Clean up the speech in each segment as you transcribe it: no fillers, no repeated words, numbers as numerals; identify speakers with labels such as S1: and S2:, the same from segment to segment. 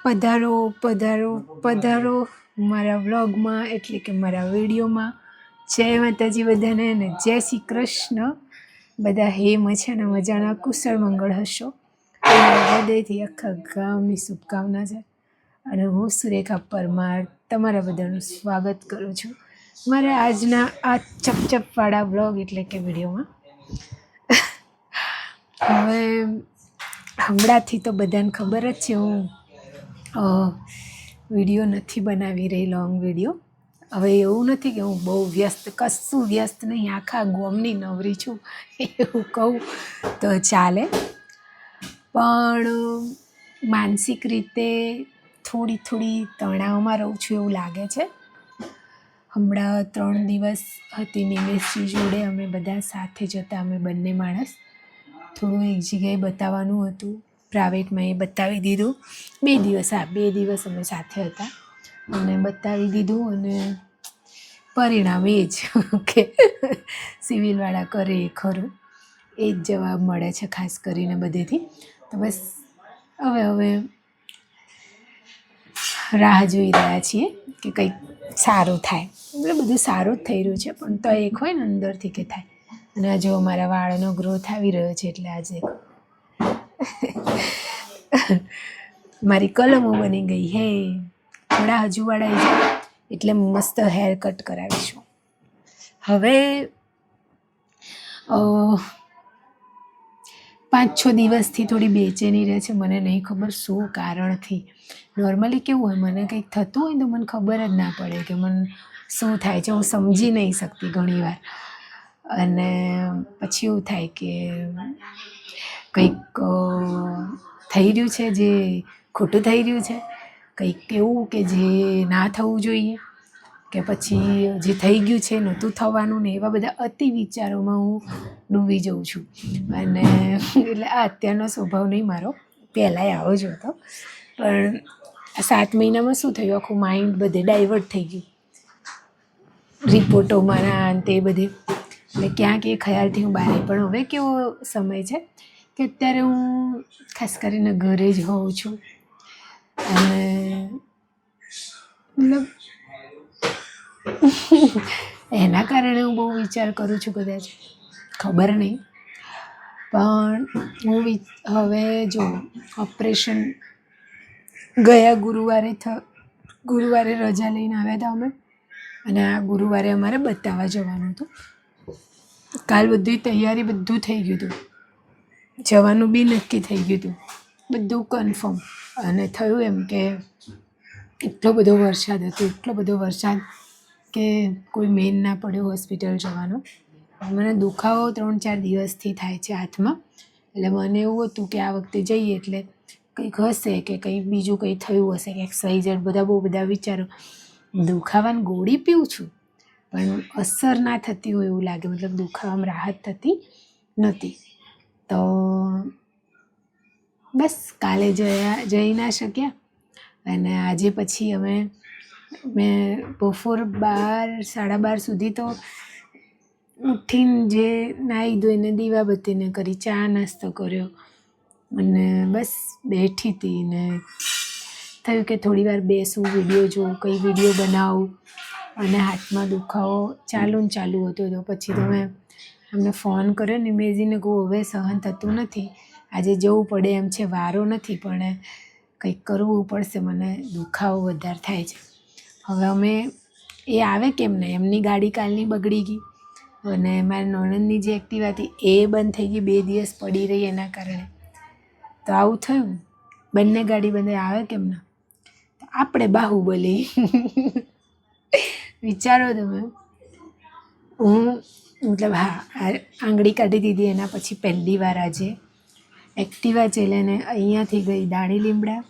S1: પધારો પધારો પધારો મારા વ્લોગમાં, એટલે કે મારા વિડીયોમાં. જય માતાજી બધાને અને જય શ્રી કૃષ્ણ. બધા છે ને મજાના કુશળ મંગળ હશો. હૃદયથી આખા ગામની શુભકામના છે. અને હું સુરેખા પરમાર તમારા બધાનું સ્વાગત કરું છું મારે આજના આ ચપચપવાળા વ્લોગ એટલે કે વિડીયોમાં. હવે હમણાંથી તો બધાને ખબર જ છે હું વિડીયો નથી બનાવી રહી, લોંગ વિડીયો. હવે એવું નથી કે હું બહુ વ્યસ્ત, કશું વ્યસ્ત નહીં, આખા ગામની નવરી છું એવું કહું તો ચાલે. પણ માનસિક રીતે થોડી તણાવમાં રહું છું એવું લાગે છે. હમણાં 3 દિવસ હતી નિમેશજી જોડે, અમે બધા સાથે જતા, અમે બંને માણસ. થોડું એક જગ્યાએ બતાવવાનું હતું, પ્રાઇવેટમાં, એ બતાવી દીધું. 2 દિવસ અમે સાથે હતા અને બતાવી દીધું. અને પરિણામ એ જ કે સિવિલવાળા કરે એ ખરું, એ જ જવાબ મળે છે ખાસ કરીને બધેથી. તો બસ હવે રાહ જોઈ રહ્યા છીએ કે કંઈક સારું થાય. એટલે બધું સારું જ થઈ રહ્યું છે, પણ તો એક હોય ને અંદરથી કે થાય. અને જો અમારા વાળનો ગ્રોથ આવી રહ્યો છે, એટલે આજે મારી કલમો બની ગઈ. હે થોડા હજુ વાળા જાય એટલે મસ્ત હેર કટ કરાવીશું. હવે 5-6 દિવસથી થોડી બેચેની રહે છે, મને નહીં ખબર શું કારણથી. નોર્મલી કેવું હોય, મને કંઈક થતું હોય તો મને ખબર જ ના પડે કે મને શું થાય છે, હું સમજી નહીં શકતી ઘણીવાર. અને પછી એવું થાય કે કંઈક થઈ રહ્યું છે જે ખોટું થઈ રહ્યું છે, કંઈક એવું કે જે ના થવું જોઈએ, કે પછી જે થઈ ગયું છે નહોતું થવાનું ને. એવા બધા અતિ વિચારોમાં હું ડૂબી જાઉં છું. અને એટલે આ અત્યારનો સ્વભાવ નહીં મારો, પહેલાંય આવો જ હતો. પણ 7 મહિનામાં શું થયું, આખું માઇન્ડ બધે ડાયવર્ટ થઈ ગયું રિપોર્ટો મારા અંતે એ બધી. એટલે ક્યાંક એ ખ્યાલથી હું બહાર. પણ હવે કેવો સમય છે કે અત્યારે હું ખાસ કરીને ઘરે જ હોઉં છું. અને મતલબ એના કારણે હું બહુ વિચાર કરું છું, કદાચ ખબર નહીં. પણ હું હવે જો ઓપરેશન ગયા ગુરુવારે રજા લઈને આવ્યા હતા અમે, અને આ ગુરુવારે અમારે બતાવવા જવાનું હતું. કાલ બધી તૈયારી બધું થઈ ગયું હતું, જવાનું બી નક્કી થઈ ગયું હતું, બધું કન્ફર્મ. અને થયું એમ કે એટલો બધો વરસાદ કે કોઈ મેન ના પડ્યો હોસ્પિટલ જવાનો. મને દુખાવો 3-4 દિવસથી થાય છે હાથમાં. એટલે મને એવું હતું કે આ વખતે જઈએ એટલે કંઈક હશે, કે કંઈ બીજું કંઈ થયું હશે, કે XYZ બહુ બધા વિચારો. દુખાવાની ગોળી પીવું છું પણ અસર ના થતી હોય એવું લાગે, મતલબ દુખાવામાં રાહત થતી નથી. તો બસ કાલે જઈ ના શક્યા. અને આજે પછી મેં બપોર 12-12:30 સુધી તો ઉઠીને જે નાહી ધોઈને દીવાબત્તીને કરી, ચા નાસ્તો કર્યો અને બસ બેઠી હતી. ને થયું કે થોડી વાર બેસું, વિડીયો જોઉં, કંઈ વિડીયો બનાવું. અને હાથમાં દુખાવો ચાલુ હતો. તો પછી તો મેં અમને ફોન કર્યો ને મેજીને કહું હવે સહન થતું નથી, આજે જવું પડે એમ છે, વારો નથી પણ કંઈક કરવું પડશે, મને દુખાવો વધારે થાય છે. હવે અમે એ આવે કેમ નહીં, એમની ગાડી કાલની બગડી ગઈ અને મારા નણંદની જે એક્ટિવા હતી એ બંધ થઈ ગઈ, 2 દિવસ પડી રહી એના કારણે. તો આવું થયું, બંને ગાડી બંધ આવે કેમ ના. આપણે બાહુબલી વિચારો તમે. હું મતલબ આંગળી કાઢી દીધી એના પછી પહેલી વાર આજે એક્ટિવા ચલાવીને અહીંયાથી ગઈ દાણી લીમડા,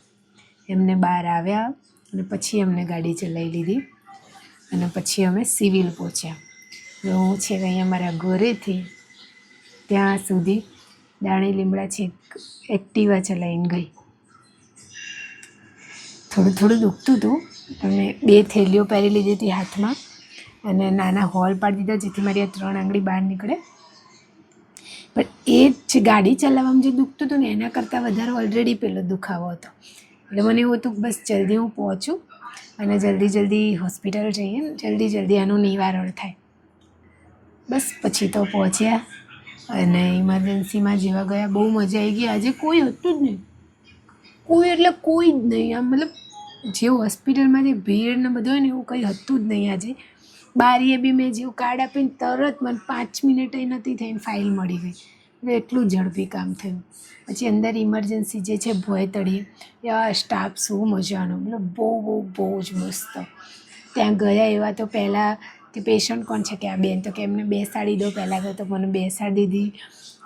S1: એમને બહાર આવ્યા અને પછી એમને ગાડી ચલાવી લીધી. અને પછી અમે સિવિલ પહોંચ્યા. હું છે કે અહીંયા મારા ઘરેથી ત્યાં સુધી દાણી લીમડા છે એક્ટિવા ચલાવીને ગઈ. થોડું દુખતું હતું, અને 2 થેલીઓ પહેરી લીધી હતી હાથમાં અને નાના હોલ પાડી દીધા જેથી મારી આ 3 આંગળી બહાર નીકળે. પણ એ જ ગાડી ચલાવવામાં જે દુખતું હતું ને એના કરતાં વધારે ઓલરેડી પેલો દુખાવો હતો. એટલે મને એવું હતું કે બસ જલ્દી હું પહોંચું અને જલ્દી હોસ્પિટલ જઈએ ને જલ્દી આનું નિવારણ થાય. બસ પછી તો પહોંચ્યા અને ઇમરજન્સીમાં જેવા ગયા બહુ મજા આવી ગઈ. આજે કોઈ હતું જ નહીં, કોઈ એટલે કોઈ જ નહીં. આમ મતલબ જે હોસ્પિટલમાં જે ભીડ ને બધું હોય ને એવું કંઈ હતું જ નહીં આજે. બારીએ બી મેં જેવું કાર્ડ આપીને તરત મને 5 મિનિટ નથી થઈને ફાઇલ મળી ગઈ. એટલે એટલું ઝડપી કામ થયું. પછી અંદર ઇમરજન્સી જે છે ભોયતળીએ, યા સ્ટાફ શું મજાનો, મતલબ બહુ જ મસ્ત. ત્યાં ગયા એવા તો પહેલાં કે પેશન્ટ કોણ છે કે આ બેન, તો કે એમને બેસાડી દો પહેલાં. તો મને બેસાડી દીધી,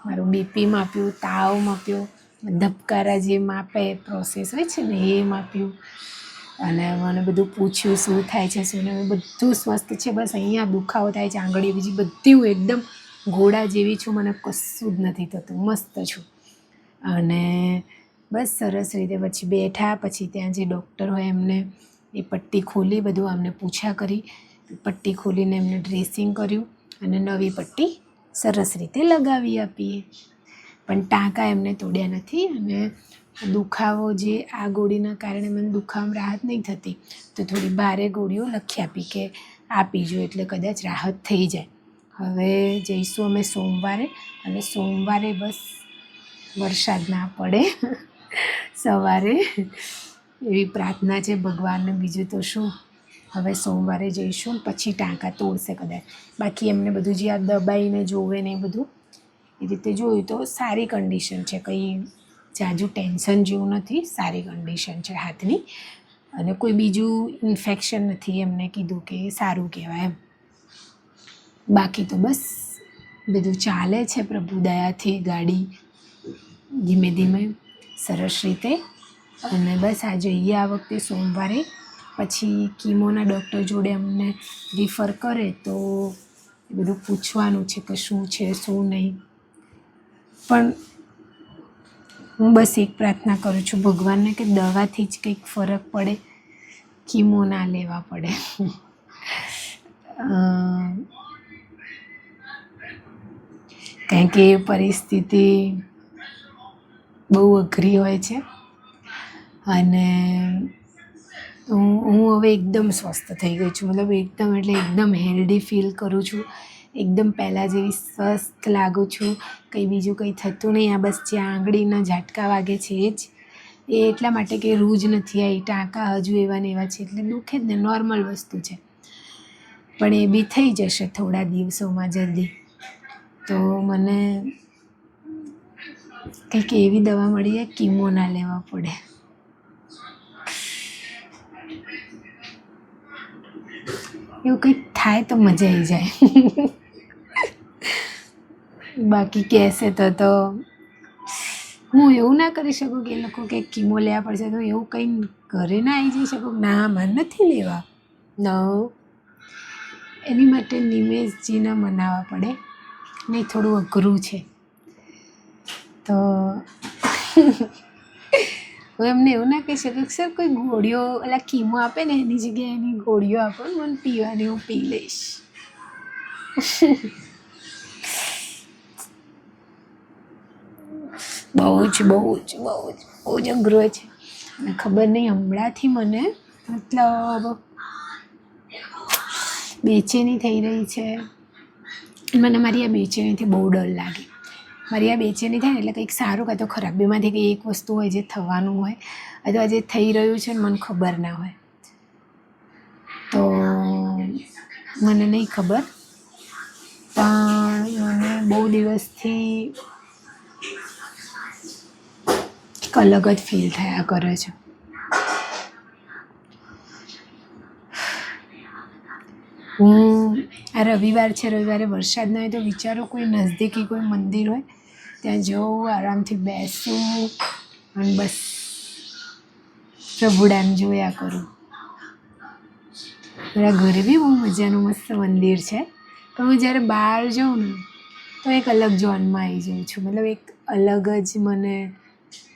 S1: મારું બીપી માપ્યું, તાવ માપ્યો, ધબકારા જે માપે પ્રોસેસ હોય છે ને એ માપ્યું અને મને બધું પૂછ્યું શું થાય છે શું નહીં. બધું સ્વસ્થ છે, બસ અહીંયા દુખાવો થાય છે આંગળી, બીજી બધી હું એકદમ ઘોડા જેવી છું, મને કશું જ નથી થતું, મસ્ત છું. અને બસ સરસ રીતે પછી બેઠા. પછી ત્યાં જે ડૉક્ટર હોય એમને એ પટ્ટી ખોલી, બધું અમને પૂછા કરી. પટ્ટી ખોલીને એમને ડ્રેસિંગ કર્યું અને નવી પટ્ટી સરસ રીતે લગાવી આપીએ. પણ ટાંકા એમને તોડ્યા નથી. અને દુખાવો જે આ ગોળીના કારણે મને દુખાવામાં રાહત નહીં થતી, તો થોડી ભારે ગોળીઓ લખી આપી કે આપીજો એટલે કદાચ રાહત થઈ જાય. હવે જઈશું અમે સોમવારે, અને સોમવારે બસ વરસાદ ના પડે સવારે એવી પ્રાર્થના છે ભગવાનને. બીજું તો શું, હવે સોમવારે જઈશું પછી ટાંકા તોડશે કદાચ. બાકી એમને બધું જે આ દબાઈને જોવે ને એ બધું એ રીતે જોયું તો સારી કન્ડિશન છે, કંઈ જાજુ ટેન્શન જેવું નથી, સારી કન્ડિશન છે હાથની. અને કોઈ બીજું ઇન્ફેક્શન નથી, એમને કીધું કે સારું કહેવાય એમ. બાકી તો બસ બધું ચાલે છે પ્રભુ દયાથી, ગાડી ધીમે ધીમે સરસ રીતે. અને બસ આ જઈએ આ વખતે સોમવારે. પછી કીમોના ડૉક્ટર જોડે અમને રિફર કરે તો એ બધું પૂછવાનું છે કે શું છે શું નહીં. પણ હું બસ એક પ્રાર્થના કરું છું ભગવાનને કે દવાથી જ કંઈક ફરક પડે, કીમો ના લેવા પડે. કારણ કે એ પરિસ્થિતિ બહુ અઘરી હોય છે. અને હું હવે એકદમ સ્વસ્થ થઈ ગઈ છું, મતલબ એકદમ એટલે એકદમ હેલ્ધી ફીલ કરું છું, એકદમ પહેલાં જેવી સ્વસ્થ લાગું છું. કંઈ બીજું કંઈ થતું નહીં. આ બસ જે આંગળીના ઝાટકા વાગે છે એ એટલા માટે કે રૂજ નથી આવી, ટાંકા હજુ એવા ને એવા છે એટલે દુખે જ ને, નોર્મલ વસ્તુ છે. પણ એ બી થઈ જશે થોડા દિવસોમાં જલ્દી. તો મને કંઈક એવી દવા મળી જાય કીમો ના લેવા પડે. એવું કંઈક થાય તો મજા આવી જાય. બાકી કહેશે તો હું એવું ના કરી શકું કે એ લોકો કે કીમો લેવા પડશે તો એવું કંઈ ઘરે ના આવી જઈ શકું. ના, મારે નથી લેવા. ન, એની માટે નિમેશજીને મનાવવા પડે ને, થોડું અઘરું છે. તો હું એમને એવું ના કહી શકું સર કોઈ ગોળીઓ ઓલા કીમો આપે ને એની જગ્યાએ એની ગોળીઓ આપો ને મને પીવાની, હું પી લઈશ. બહુ જ અઘરો છે. અને ખબર નહીં હમણાંથી મને મતલબ બેચેની થઈ રહી છે. મને મારી આ બેચેનીથી બહુ ડર લાગે. મારી આ બેચેની થાય ને એટલે કંઈક સારું કાં તો ખરાબ બેમાંથી કંઈ એક વસ્તુ હોય જે થવાનું હોય, અથવા જે થઈ રહ્યું છે ને મને ખબર ના હોય. તો મને નહીં ખબર, પણ મને બહુ દિવસથી એક અલગ જ ફીલ થયા કરે છે. હું આ રવિવાર છે, રવિવારે વરસાદ ના હોય તો વિચારો કોઈ નજદીકી કોઈ મંદિર હોય ત્યાં જવું, આરામથી બેસું અને બસ પ્રભુડાને જોયા કરું. મારા ઘરે બી બહુ મજાનું મસ્ત મંદિર છે, પણ હું જ્યારે બહાર જાઉં ને તો એક અલગ ઝોનમાં આવી જાઉં છું. મતલબ એક અલગ જ મને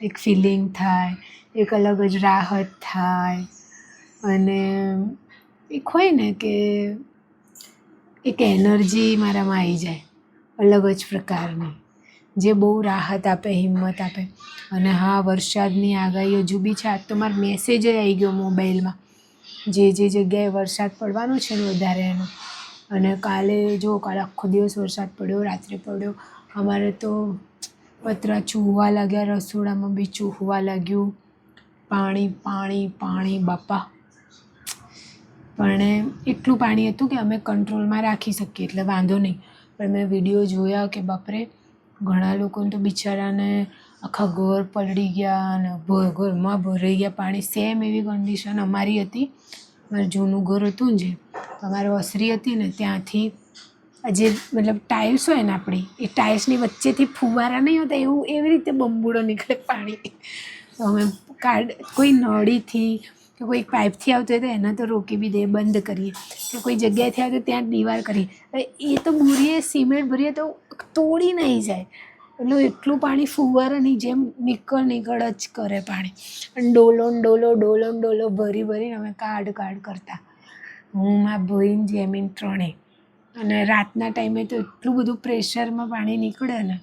S1: એક ફિલિંગ થાય, એક અલગ જ રાહત થાય. અને એક હોય ને કે એક એનર્જી મારામાં આવી જાય અલગ જ પ્રકારની. જે બહુ રાહત આપે, હિંમત આપે. અને હા, વરસાદની આગાહી હજુ બી છે. આજ તો મારો મેસેજ આવી ગયો મોબાઈલમાં, જે જગ્યાએ વરસાદ પડવાનો છે ને વધારે એનો. અને કાલે આખો દિવસ વરસાદ પડ્યો, રાત્રે પડ્યો. અમારે તો પતરા ચૂહવા લાગ્યા, રસોડામાં બી ચૂહવા લાગ્યું. પાણી પાણી પાણી બાપા. પણ એટલું પાણી હતું કે અમે કંટ્રોલમાં રાખી શકીએ એટલે વાંધો નહીં. પણ મેં વિડીયો જોયા કે બાપરે, ઘણા લોકોને તો બિચારાને આખા ઘર પલળી ગયા અને ઘરમાં ભરાઈ ગયા પાણી. સેમ એવી કન્ડિશન અમારી હતી. મારું જૂનું ઘર હતું ને, જે અમારે ઓસરી હતી ને, ત્યાંથી જે મતલબ ટાઇલ્સ હોય ને આપણી, એ ટાઇલ્સની વચ્ચેથી ફુવારા નહીં હોતા એવું, એવી રીતે બંબુડો નીકળે પાણી. તો અમે કોઈ નળીથી કે કોઈ પાઇપથી આવતો હોય તો એને તો રોકી બી દે, બંધ કરીએ. કે કોઈ જગ્યાએથી આવતો ત્યાં જ દીવાલ કરીએ. એ તો બોરીએ સિમેન્ટ ભરીએ તો તોડી નહીં જાય. એટલે એટલું પાણી ફુવારાની જેમ નીકળ જ કરે પાણી. અને ડોલો ભરી ભરીને અમે કાઢ કરતા. હું, મારા ભાઈ, જેમીન ત્રણેય. અને રાતના ટાઈમે તો એટલું બધું પ્રેશરમાં પાણી નીકળે ને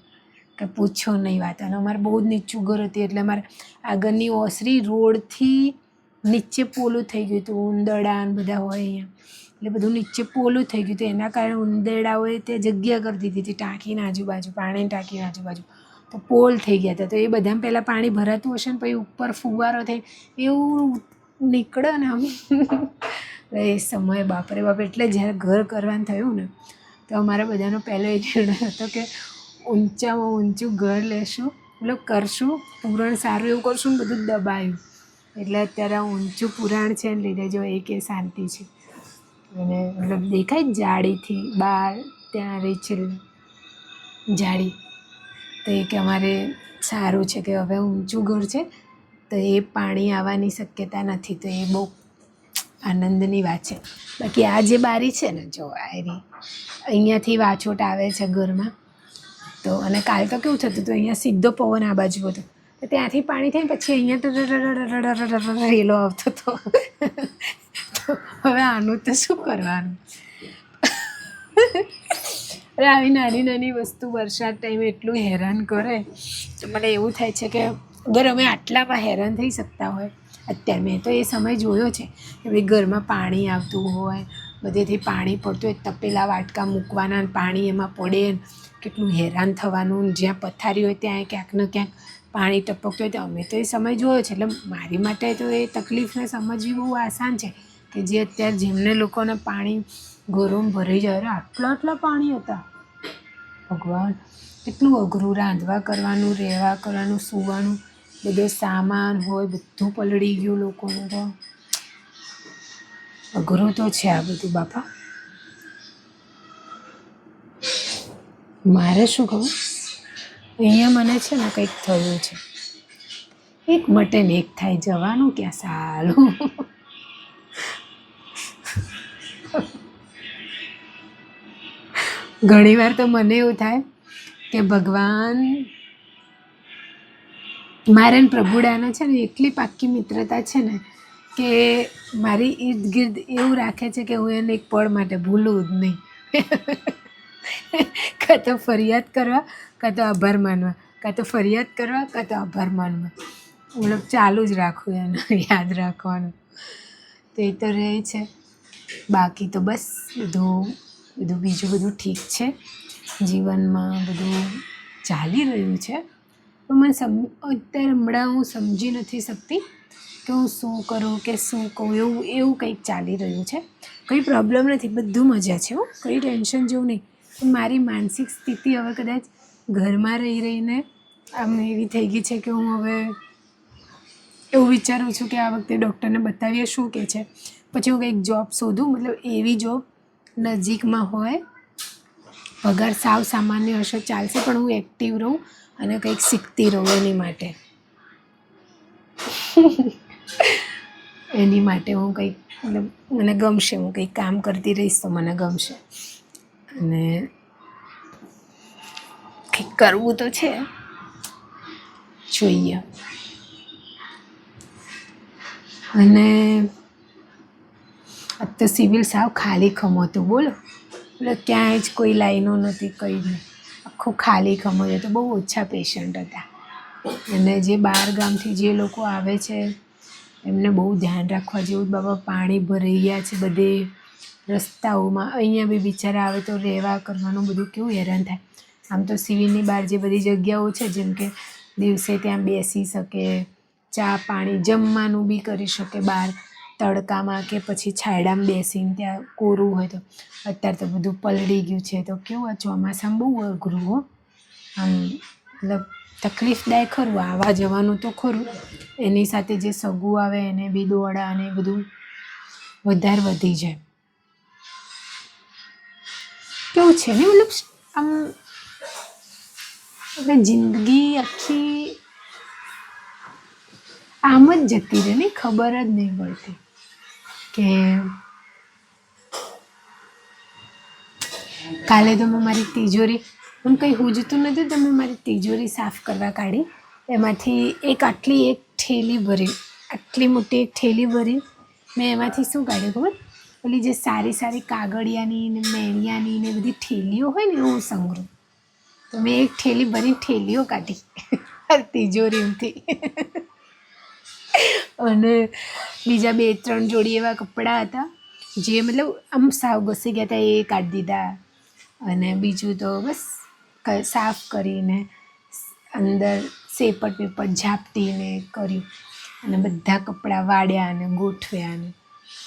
S1: કે પૂછો નહીં વાત. અને અમારે બહુ જ નીચું ઘર હતી એટલે અમારે આગળની ઓસરી રોડથી નીચે પોલું થઈ ગયું હતું. ઉંદરડા ને બધા હોય અહીંયા, એટલે બધું નીચે પોલું થઈ ગયું હતું. એના કારણે ઉંદરડાઓએ તે જગ્યા કરી દીધી હતી ટાંકીની આજુબાજુ, પાણીની ટાંકીની આજુબાજુ. તો પોલ થઈ ગયા હતા. તો એ બધામાં પહેલાં પાણી ભરાતું હશે ને પછી ઉપર ફુવારો થઈ એવું નીકળે ને આમ. એ સમયે બાપરે બાપ. એટલે જ્યારે ઘર કરવાનું થયું ને તો અમારા બધાનો પહેલો એ નિર્ણય હતો કે ઊંચામાં ઊંચું ઘર લેશું, મતલબ કરશું, પુરાણ સારું એવું કરશું ને બધું દબાયું. એટલે અત્યારે ઊંચું પુરાણ છે ને લીધે જો એક એ શાંતિ છે. અને મતલબ દેખાય જ જાળીથી બહાર ત્યાં રહી છે જાળી. તો એ કે અમારે સારું છે કે હવે ઊંચું ઘર છે તો એ પાણી આવવાની શક્યતા નથી. તો એ બહુ આનંદની વાત છે. બાકી આ જે બારી છે ને, જો અહીંયાથી વાછોટ આવે છે ઘરમાં. તો અને કાલ તો કેવું થતું હતું, અહીંયા સીધો પવન આ બાજુ હતો તો ત્યાંથી પાણી થઈને પછી અહીંયા રેલો આવતો હતો. તો હવે આનું તો શું કરવાનું. અરે આવી નાની વસ્તુ વરસાદ ટાઈમે એટલું હેરાન કરે તો મને એવું થાય છે કે અગર અમે આટલામાં હેરાન થઈ શકતા હોય અત્યારે, મેં તો એ સમય જોયો છે કે ભાઈ ઘરમાં પાણી આવતું હોય, બધેથી પાણી પડતું હોય, તપેલા વાટકા મૂકવાના, પાણી એમાં પડે, કેટલું હેરાન થવાનું. જ્યાં પથારી હોય ત્યાં ક્યાંક ને ક્યાંક પાણી ટપકતું હોય. તો અમે તો એ સમય જોયો છે. એટલે મારી માટે તો એ તકલીફને સમજવી બહુ આસાન છે કે જે અત્યારે જેમને લોકોને પાણી ઘરોમાં ભરાઈ જાય. આટલા પાણી હતા ભગવાન. કેટલું અઘરું રાંધવા કરવાનું, રહેવા કરવાનું, સૂવાનું, બધો સામાન હોય બધું પલળી ગયું લોકોનું. તો અઘરું તો છે આ બધું બાપા. મારે શું કહું, અહીંયા મને છે ને કંઈક થયું છે. એક મટે ને એક થાય, જવાનું ક્યાં સાલું. ઘણી વાર તો મને એવું થાય કે ભગવાન મારે ને પ્રભુડાને છે ને એટલી પાક્કી મિત્રતા છે ને કે મારી ઈર્દ ગિર્દ એવું રાખે છે કે હું એને એક પળ માટે ભૂલું જ નહીં. કાં તો ફરિયાદ કરવા, કાં તો આભાર માનવા, કાં તો ફરિયાદ કરવા, કાં તો આભાર માનવા. મતલબ ચાલુ જ રાખવું, એને યાદ રાખવાનું. તો એ તો રહે છે. બાકી તો બસ બીજું બધું ઠીક છે. જીવનમાં બધું ચાલી રહ્યું છે. પણ મને અત્યારે હમણાં હું સમજી નથી શકતી કે હું શું કરું કે શું કહું. એવું કંઈક ચાલી રહ્યું છે. કંઈ પ્રોબ્લેમ નથી, બધું મજા છે. કંઈ ટેન્શન જેવું નહીં. પણ મારી માનસિક સ્થિતિ હવે કદાચ ઘરમાં રહીને આમ એવી થઈ ગઈ છે કે હું હવે એવું વિચારું છું કે આ વખતે ડૉક્ટરને બતાવીએ શું કહે છે. પછી હું કંઈક જોબ શોધું, મતલબ એવી જોબ નજીકમાં હોય, પગાર સાવ સામાન્ય હશે ચાલશે, પણ હું એક્ટિવ રહું અને કંઈક શીખતી રહું. એની માટે હું કંઈક મતલબ મને ગમશે, હું કંઈક કામ કરતી રહીશ તો મને ગમશે. અને કંઈક કરવું તો છે, જોઈએ. અને આજ તો સિવિલ સાવ ખાલી ખમ હતું બોલો. એટલે ક્યાંય જ કોઈ લાઈનો નથી, કંઈ નહીં. આખું ખાલી ખમ હતું, બહુ ઓછા પેશન્ટ હતા. અને જે બહાર ગામથી જે લોકો આવે છે એમને બહુ ધ્યાન રાખવા જેવું. બાબા પાણી ભરાઈ ગયા છે બધે રસ્તાઓમાં. અહીંયા બી બિચારા આવે તો રહેવા કરવાનું બધું કેવું હેરાન થાય. આમ તો સિવિલની બહાર જે બધી જગ્યાઓ છે જેમ કે દિવસે ત્યાં બેસી શકે, ચા પાણી જમવાનું બી કરી શકે બહાર તડકામાં કે પછી છાંયડામાં બેસીને ત્યાં કોરું હોય તો. અત્યારે તો બધું પલળી ગયું છે તો કેવું આ ચોમાસામાં બહુ અઘરું હો. આમ મતલબ તકલીફદાયક ખરું, આવવા જવાનું તો ખરું, એની સાથે જે સગું આવે એને બી દોડા અને બધું વધારે વધી જાય. કેવું છે ને મતલબ આમ આપણે જિંદગી આખી આમ જ જતી રહે ને, ખબર જ નહીં પડતી કે કાલે તો મેં મારી તિજોરી, હું કંઈ હુજતું નથી તો મેં મારી તિજોરી સાફ કરવા કાઢી. એમાંથી એક થેલી ભરી, આટલી મોટી એક થેલી ભરી મેં એમાંથી શું કાઢ્યું ખબર? પેલી જે સારી સારી કાગળિયાની ને મેણિયાની ને બધી થેલીઓ હોય ને એવું સંગ્રહ. તો મેં એક થેલી ભરી થેલીઓ કાઢી તિજોરીમાંથી. અને બીજા 2-3 જોડી એવા કપડાં હતા જે મતલબ આમ સાવ ઘસી ગયા હતા એ કાઢી દીધા. અને બીજું તો બસ સાફ કરીને અંદર સેપટ વેપટ ઝાપટીને કર્યું અને બધા કપડાં વાળ્યા અને ગોઠવ્યા અને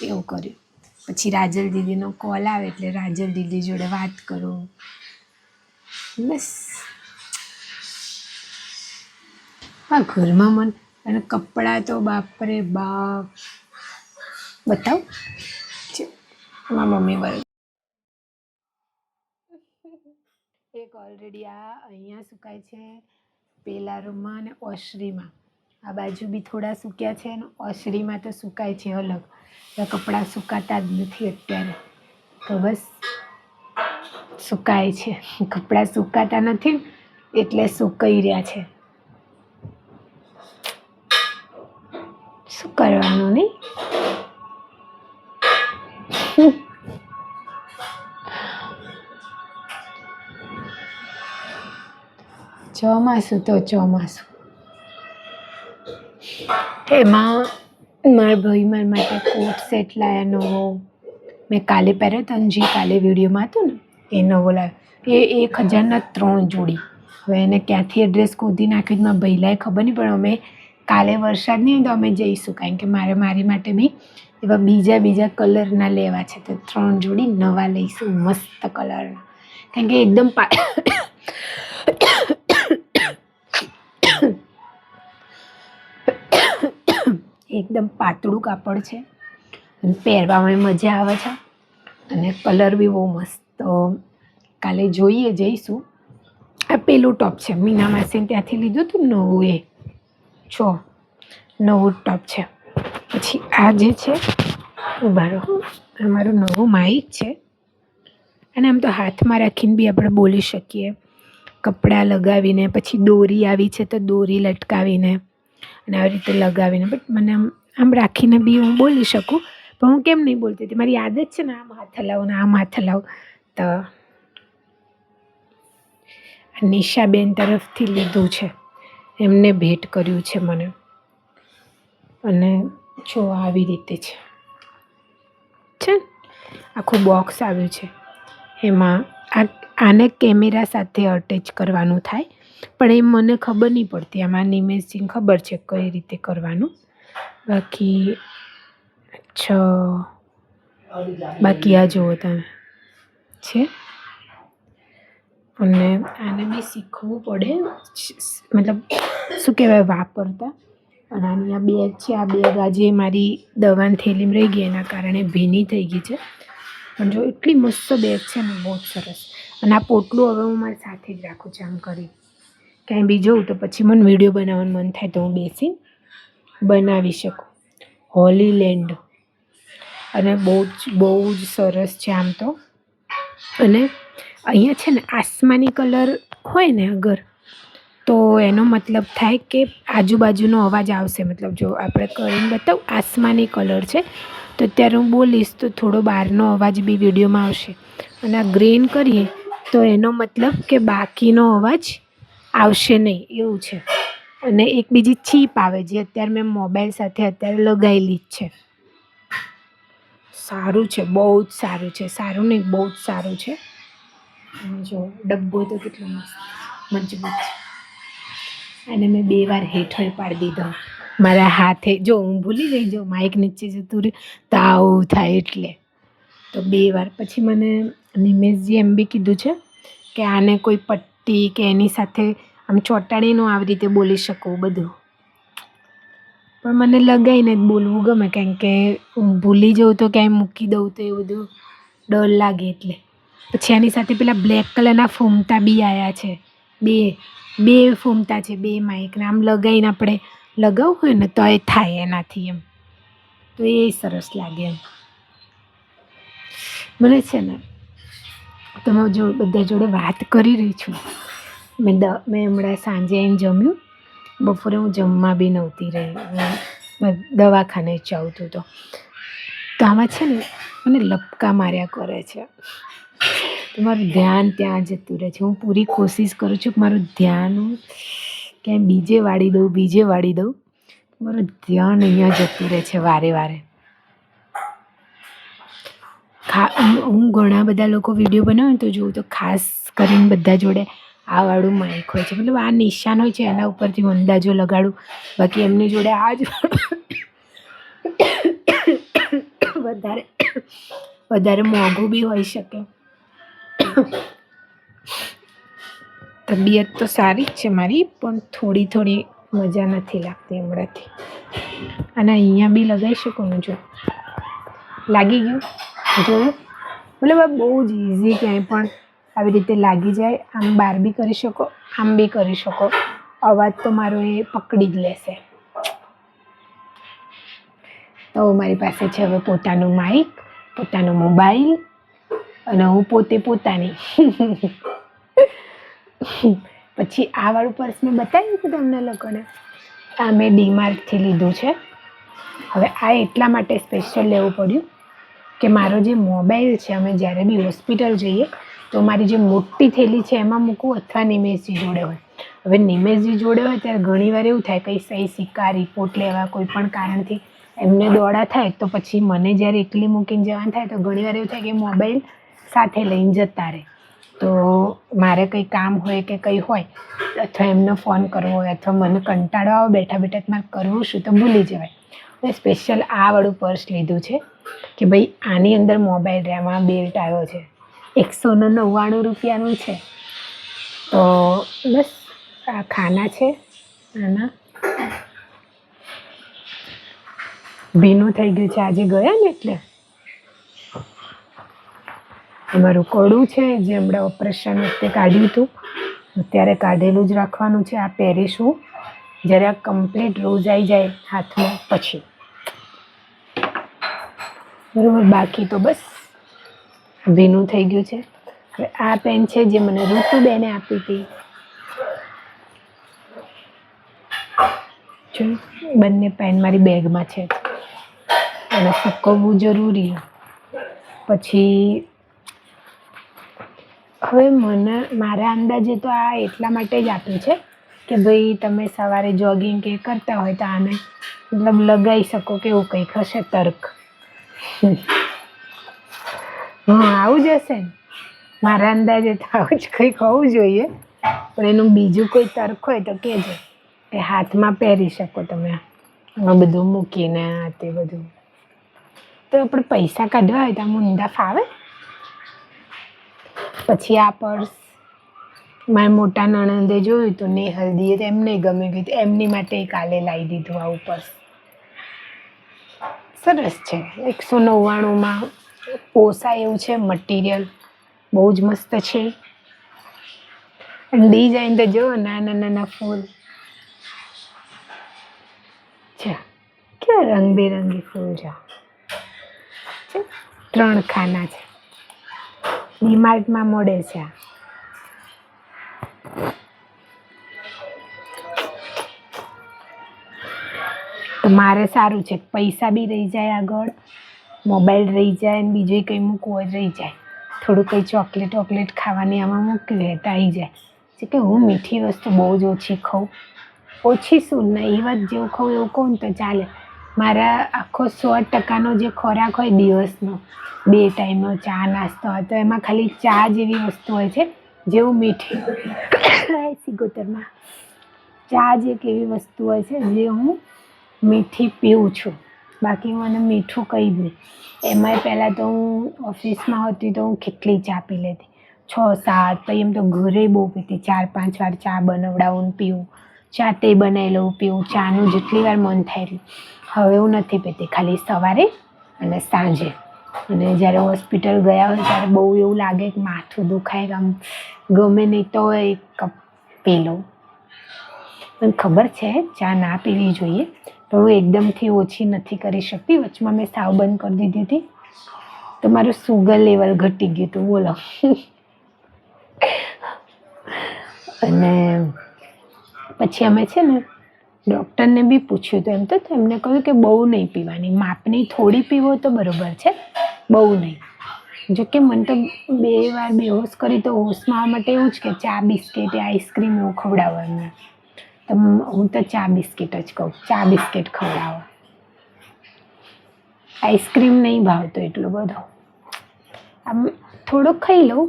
S1: એવું કર્યું. પછી રાજલ દીદીનો કોલ આવે એટલે રાજલ દીદી જોડે વાત કરું. બસ હા ઘરમાં મન. અને કપડાં તો બાપરે બાપ બતાવ મારા મમ્મી બરાબર. એક ઓલરેડી આ અહીંયા સુકાય છે પેલા રૂમમાં અને ઓસરીમાં. આ બાજુ બી થોડા સૂક્યા છે અને ઓસરીમાં તો સુકાય છે અલગ. તો કપડાં સુકાતા જ નથી અત્યારે તો બસ સુકાય છે. કપડાં સુકાતા નથી એટલે સુકાઈ રહ્યા છે. શું કરવાનું નહીં. ચોમાસું તો ચોમાસું. એમાં મારા ભાઈ મારા માટે કોટ સેટ લાવ્યા નવો. મેં કાલે પહેર્યો હતો ને જે કાલે વિડીયોમાં હતું ને એ નવો લાવ્યો. એ 1000ના 3 જોડી. હવે એને ક્યાંથી એડ્રેસ ગોતી નાખ્યું મારા ભાઈલાએ ખબર નહીં, પણ અમે કાલે વરસાદ નહીં તો અમે જઈશું કારણ કે મારી માટે બી એવા બીજા કલરના લેવા છે. તો 3 જોડી નવા લઈશું મસ્ત કલરના. કારણ કે એકદમ પાતળું કાપડ છે અને પહેરવામાં મજા આવે છે અને કલર બી બહુ મસ્ત. તો કાલે જોઈએ જઈશું. આ પેલું ટોપ છે મીના માસીને ત્યાંથી લીધું હતું નવું, એ નવું ટોપ છે. પછી આ જે છે ઉભારો અમારું નવું માઇક છે. અને આમ તો હાથમાં રાખીને બી આપણે બોલી શકીએ, કપડાં લગાવીને. પછી દોરી આવી છે તો દોરી લટકાવીને અને આવી રીતે લગાવીને. બટ મને આમ રાખીને બી હું બોલી શકું, પણ હું કેમ નહીં બોલતી હતી, મારી આદત છે ને આમ હાથ હલાવું ને આમ હાથ હલાવું. તો નિશાબેન તરફથી લીધું છે, એમને ભેટ કર્યું છે મને. અને જો આવી રીતે છે આખું બોક્સ આવ્યું છે. એમાં આને કેમેરા સાથે અટેચ કરવાનું થાય, પણ એ મને ખબર નહીં પડતી. આમાં નિમેશજીને ખબર છે કઈ રીતે કરવાનું. બાકી આ જુઓ તમે છે. અને આને બી શીખવું પડે, મતલબ શું કહેવાય વાપરતા. અને આની આ બેગ છે, આ બેગ આજે મારી દવાની થેલીમાં રહી ગઈ એના કારણે ભીની થઈ ગઈ છે. પણ જો એટલી મસ્ત બેગ છે ને, બહુ સરસ. અને આ પોટલું હવે હું મારી સાથે જ રાખું છું આમ કરી. ક્યાંય બી જઉં તો પછી મને વિડીયો બનાવવાનું મન થાય તો હું બેસીને બનાવી શકું. હોલીલેન્ડ અને બહુ જ સરસ છે આમ તો. અને અહીંયા છે ને આસમાની કલર હોય ને અગર, તો એનો મતલબ થાય કે આજુબાજુનો અવાજ આવશે. મતલબ જો આપણે કરીને બતાવું આસમાની કલર છે તો અત્યારે હું બોલીશ તો થોડો બહારનો અવાજ બી વિડીયોમાં આવશે. અને આ ગ્રીન કરીએ તો એનો મતલબ કે બાકીનો અવાજ આવશે નહીં એવું છે. અને એક બીજી ચીપ આવે જે અત્યારે મેં મોબાઈલ સાથે અત્યારે લગાવેલી જ છે. સારું છે, બહુ જ સારું છે. સારું નહીં, બહુ જ સારું છે. જો ડબ્બો તો કેટલો મસ્ત મજબૂત છે. અને મેં 2 વાર હેઠળ પાડી દીધો મારા હાથે. જો હું ભૂલી ગઈ, જો માઇક નીચે જતું રહ્યું તો આવું થાય એટલે. તો 2 વાર પછી મને નિમેશજી એમ બી કીધું છે કે આને કોઈ પટ્ટી કે એની સાથે આમ ચોંટાડીને આવી રીતે બોલી શકું બધું. પણ મને લગાવીને જ બોલવું ગમે, કારણ કે હું ભૂલી જાઉં તો ક્યાંય મૂકી દઉં તો એ બધું ડર લાગે એટલે. પછી આની સાથે પેલા બ્લેક કલરના ફૂમતા બી આવ્યા છે. બે ફૂમતા છે, 2 માઇકને આમ લગાવીને આપણે લગાવવું હોય ને તો એ થાય એનાથી એમ. તો એ સરસ લાગે એમ. મને છે ને તમે જો બધા જોડે વાત કરી રહી છું. મેં હમણાં સાંજે આવીને જમ્યું. બપોરે હું જમવા બી નહોતી રહી, દવાખાને જ આવતું તો આમાં છે ને મને લપકા માર્યા કરે છે. તો મારું ધ્યાન ત્યાં જતું રહે છે. હું પૂરી કોશિશ કરું છું કે મારું ધ્યાન ક્યાંય બીજે વાળી દઉં. મારું ધ્યાન અહીંયા જતું રહે છે વારે વારે. હું ઘણા બધા લોકો વિડીયો બનાવે ને તો જોઉં તો ખાસ કરીને બધા જોડે આ વાળું માઇક હોય છે, મતલબ આ નિશાન હોય છે એના ઉપરથી હું અંદાજો લગાડું. બાકી એમની જોડે આ જ વધારે મોંઘું બી હોઈ શકે. તબિયત તો સારી જ છે મારી, પણ થોડી મજા નથી લાગતી હમણાંથી. અને અહીંયા બી લગાવી શકું ને, જો લાગી ગયું. જોયું, મતલબ આ બહુ જ ઇઝી, ક્યાંય પણ આવી રીતે લાગી જાય. આમ બહાર બી કરી શકો, આમ બી કરી શકો. અવાજ તો મારો એ પકડી જ લેશે. તો મારી પાસે છે હવે પોતાનું માઇક, પોતાનો મોબાઈલ અને હું પોતાની. પછી આ વાળું પર્સ મેં બતાવ્યું હતું તમને લોકોને, આ મેં ડીમાર્ટથી લીધું છે. હવે આ એટલા માટે સ્પેશિયલ લેવું પડ્યું કે મારો જે મોબાઈલ છે, અમે જ્યારે બી હોસ્પિટલ જઈએ તો મારી જે મોટી થેલી છે એમાં મૂકવું, અથવા નિમેશજી જોડે હોય. હવે નિમેશજી જોડે હોય ત્યારે ઘણીવાર એવું થાય કંઈ સહી સિક્કા રિપોર્ટ લેવા કોઈ પણ કારણથી એમને દોડા થાય તો પછી મને જ્યારે એકલી મૂકીને જવાનું થાય તો ઘણીવાર એવું થાય કે મોબાઈલ સાથે લઈને જતા રહે. તો મારે કંઈ કામ હોય કે કંઈ હોય, અથવા એમને ફોન કરવો હોય, અથવા મને કંટાળો આવે બેઠા મારે કરવું શું તો ભૂલી જવાય. મેં સ્પેશિયલ આ વાળું પર્સ લીધું છે કે ભાઈ આની અંદર મોબાઈલ રહે. આમાં બેલ્ટ આવ્યો છે, 199 રૂપિયાનું છે. તો બસ આ ખાના છે આના. ભીનું થઈ ગયું છે આજે ગયા ને એટલે. અમારું કડું છે જે હમણાં ઓપરેશન વખતે કાઢ્યું હતું, અત્યારે કાઢેલું જ રાખવાનું છે. આ પહેરીશું જ્યારે આ કમ્પ્લીટ રોજ આવી જાય હાથમાં પછી, બરાબર. બાકી તો બસ ભીનું થઈ ગયું છે. હવે આ પેન છે જે મને ઋતુબેને આપી હતી. બંને પેન મારી બેગમાં છે, અને સૂકવવું જરૂરી. પછી હવે મારા અંદાજે તો આ એટલા માટે જ આપ્યું છે કે ભાઈ તમે સવારે જોગિંગ કે કરતા હોય તો આને મતલબ લગાવી શકો કે એવું કંઈક હશે તર્ક. હા, આવું જ હશે ને, મારા અંદાજે તો આવું જ કંઈક હોવું જોઈએ. પણ એનું બીજું કોઈ તર્ક હોય તો કહેજો કે હાથમાં પહેરી શકો તમે આ બધું મૂકીને. આ તે બધું તો આપણે પૈસા કાઢવા હોય તો આમ ઊંધા ફાવે. પછી આ પર્સ મારા મોટા નણંદે જોયું તો ને હલ્દીએ તો એમને ગમી ગયું, તો એમની માટે કાલે લાવી દીધું આવું પર્સ. સરસ છે, 199માં પોસાય એવું છે. મટીરિયલ બહુ જ મસ્ત છે. ડિઝાઇન તો જો નાના ફૂલ છે, કેવા રંગબેરંગી ફૂલ છે. 3 ખાના છે, ડીમાર્ટમાં મળે છે. તો મારે સારું છે, પૈસા બી રહી જાય આગળ, મોબાઈલ રહી જાય, અને બીજું કંઈ મૂકવું હોય રહી જાય. થોડું કંઈ ચોકલેટ ખાવાની આમાં મૂકી દે તો આવી જાય છે કે હું મીઠી વસ્તુ બહુ જ ઓછી ખાઉં. ઓછી શું ને એ વાત જેવું ખાઉં એવું કહું ને તો ચાલે. મારા આખો 100% જે ખોરાક હોય દિવસનો 2 ટાઈમનો ચા નાસ્તો હોય તો એમાં ખાલી ચા જેવી વસ્તુ હોય છે જેવું મીઠી સિગોતરમાં ચા જ એક એવી વસ્તુ હોય છે જે હું મીઠી પીઉં છું. બાકી મને મીઠું કંઈ જ નહીં. એમાંય પહેલાં તો હું ઓફિસમાં હતી તો હું કેટલી ચા પી લેતી 6-7. પછી એમ તો ઘરે બહુ પીતી 4-5 વાર ચા બનાવડાવું પીવું, જાતે બનાવી લઉં પીવું, ચાનું જેટલી વાર મન થાય એટલી. હવે હું નથી પીતી, ખાલી સવારે અને સાંજે. અને જ્યારે હોસ્પિટલ ગયા હોય ત્યારે બહુ એવું લાગે કે માથું દુખાય, આમ ગમે નહીં તો એક કપ પી લઉં. મને ખબર છે ચા ના પીવી જોઈએ પણ હું એકદમથી ઓછી નથી કરી શકતી. વચમાં મેં સાવ બંધ કરી દીધી હતી તો મારું સુગર લેવલ ઘટી ગયું હતું, બોલો. અને પછી અમે છે ને ડૉક્ટરને બી પૂછ્યું હતું. એમ તો એમને કહ્યું કે બહુ નહીં પીવાની, માપની થોડી પીવો તો બરાબર છે, બહુ નહીં. જોકે મને તો 2 વાર બેહોશ કરી તો હોશમાં આવવા માટે એવું જ કે ચા બિસ્કિટ આઈસ્ક્રીમ એવું ખવડાવો એમને. તો હું તો ચા બિસ્કિટ જ કહું, ચા બિસ્કિટ ખવડાવો. આઈસ્ક્રીમ નહીં ભાવતો એટલો બધો, આમ થોડોક ખાઈ લઉં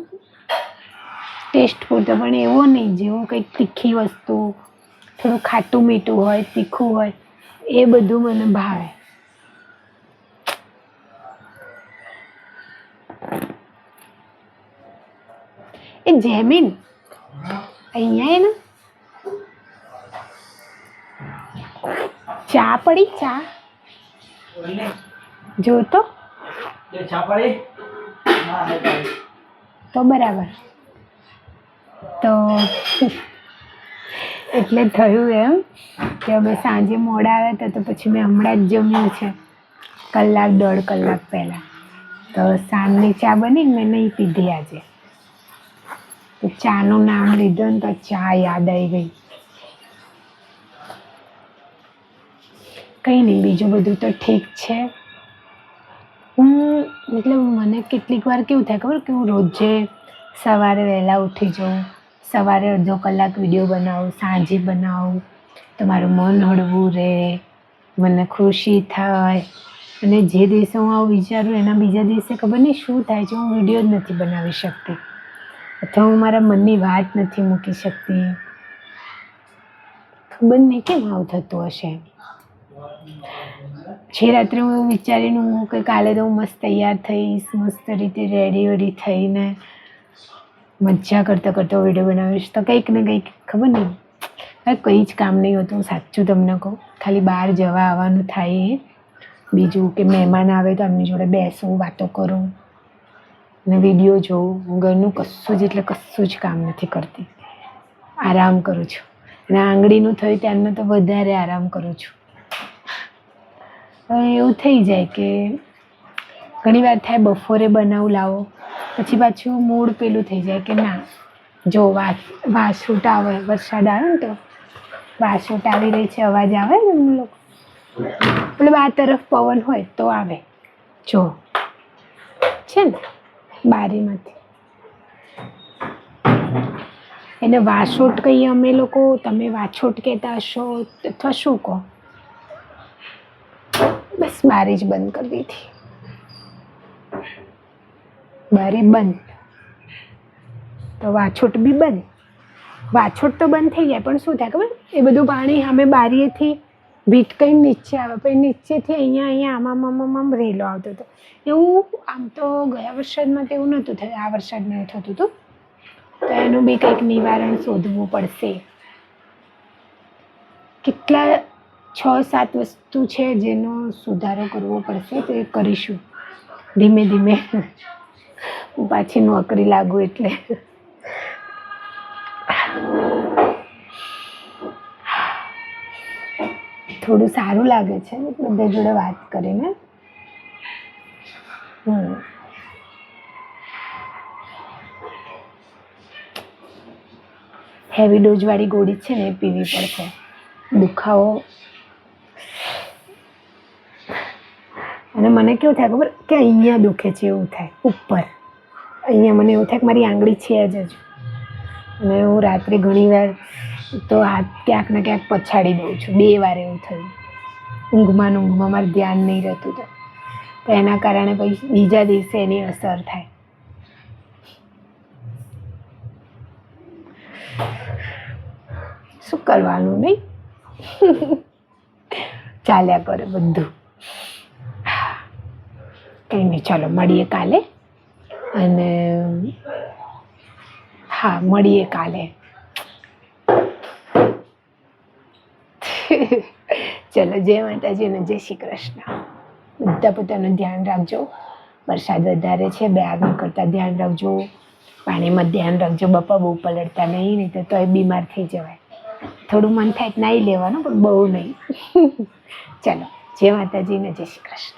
S1: ટેસ્ટ પૂરતો, પણ એવો નહીં જેવું કંઈક તીખી વસ્તુ, થોડું ખાટું મીઠું હોય, તીખું હોય, એ બધું મને ભાવે. એ જેમીન અહીંયા એ ને ચા પડી, ચા જોતો તો બરાબર. તો એટલે થયું એમ કે અમે સાંજે મોડા આવ્યા હતા તો પછી મેં હમણાં જ જમ્યું છે 1-1.5 કલાક પહેલાં. તો સાંજની ચા બની મેં નહીં પીધી આજે. તો ચાનું નામ લીધું ને તો ચા યાદ આવી ગઈ. કંઈ નહીં, બીજું બધું તો ઠીક છે. મતલબ મને કેટલીક વાર કેવું થાય ખબર કે હું રોજે સવારે વહેલા ઉઠી જાઉં, સવારે અડધો કલાક વિડીયો બનાવું, સાંજે બનાવું તો મારું મન હળવું રહે, મને ખુશી થાય. અને જે દિવસે હું આવું વિચારું એના બીજા દિવસે ખબર નહીં શું થાય છે, હું વિડીયો જ નથી બનાવી શકતી અથવા હું મારા મનની વાત નથી મૂકી શકતી. ખબર નહીં કેમ આવું થતું હશે. જે રાત્રે હું વિચારીને હું કે કાલે તો હું મસ્ત તૈયાર થઈશ, મસ્ત રીતે રેડી થઈને મજા કરતાં વિડીયો બનાવીશ તો કંઈક ને કંઈક ખબર નહીં કંઈ જ કામ નહીં હોતું. સાચું તમને કહું, ખાલી બહાર જવા આવવાનું થાય. બીજું કે મહેમાન આવે તો એમની જોડે બેસું, વાતો કરું ને વિડીયો જોઉં. હું ઘરનું કશું જ કામ નથી કરતી, આરામ કરું છું. અને આંગળીનું થયું ત્યારનું તો વધારે આરામ કરું છું. એવું થઈ જાય કે ઘણી વાર થાય બપોરે બનાવું લાવો, પછી પાછું મૂડ પેલું થઈ જાય કે ના જો વાસૂટ આવે, વરસાદ આવે ને તો વાસૂટ આવી રહી છે, અવાજ આવે ને એમ લોકો મતલબ આ તરફ પવન હોય તો આવે જો છે ને બારીમાંથી એને વાસોટ કહીએ અમે લોકો. તમે વાછોટ કહેતા હશો અથવા શું કહો? બસ બારી જ બંધ કરી દીધી, બારી બંધ તો વાછોટ બી બંધ. વાછોટ તો બંધ થઈ જાય પણ શું થાય ખબર, એ બધું પાણી સામે બારીએથી ભીટકાઈ નીચે આવે, પછી નીચેથી અહીંયા આમ રેલો આવતો હતો. એવું આમ તો ગયા વરસાદમાં તો એવું નહોતું થયું, આ વરસાદમાં એવું થતું હતું. તો એનું બી કંઈક નિવારણ શોધવું પડશે. કેટલા 6-7 વસ્તુ છે જેનો સુધારો કરવો પડશે, તો એ કરીશું ધીમે ધીમે. હું પાછી નોકરી લાગુ એટલે થોડું સારું લાગે છે બધા જોડે વાત કરીને. હેવી ડોઝવાળી ગોળી છે ને એ પીવી પડશે. દુખાવો અને મને કેવું થાય ખબર કે અહીંયા દુખે છે એવું થાય ઉપર, અહીંયા મને એવું થાય કે મારી આંગળી છે જ હજુ, અને હું રાત્રે ઘણીવાર તો હાથ ક્યાંક ને ક્યાંક પછાડી દઉં છું. 2 વાર એવું થયું. ઊંઘમાં મારું ધ્યાન નહીં રહેતું તો એના કારણે પછી બીજા દિવસે એની અસર થાય. શું કરવાનું નહીં, ચાલ્યા કરે બધું. કંઈ નહીં, ચાલો મળીએ કાલે. અને હા, મળીએ કાલે. ચલો, જય માતાજી અને જય શ્રી કૃષ્ણ. બધા પોતાનું ધ્યાન રાખજો. વરસાદ વધારે છે, બહાર નીકળતા ધ્યાન રાખજો. પાણીમાં ધ્યાન રાખજો. બાપા બહુ પલળતા નહીં તો એ બીમાર થઈ જવાય. થોડું મન થાય નાહી લેવાનું, પણ બહુ નહીં. ચલો, જય માતાજી ને જય શ્રી કૃષ્ણ.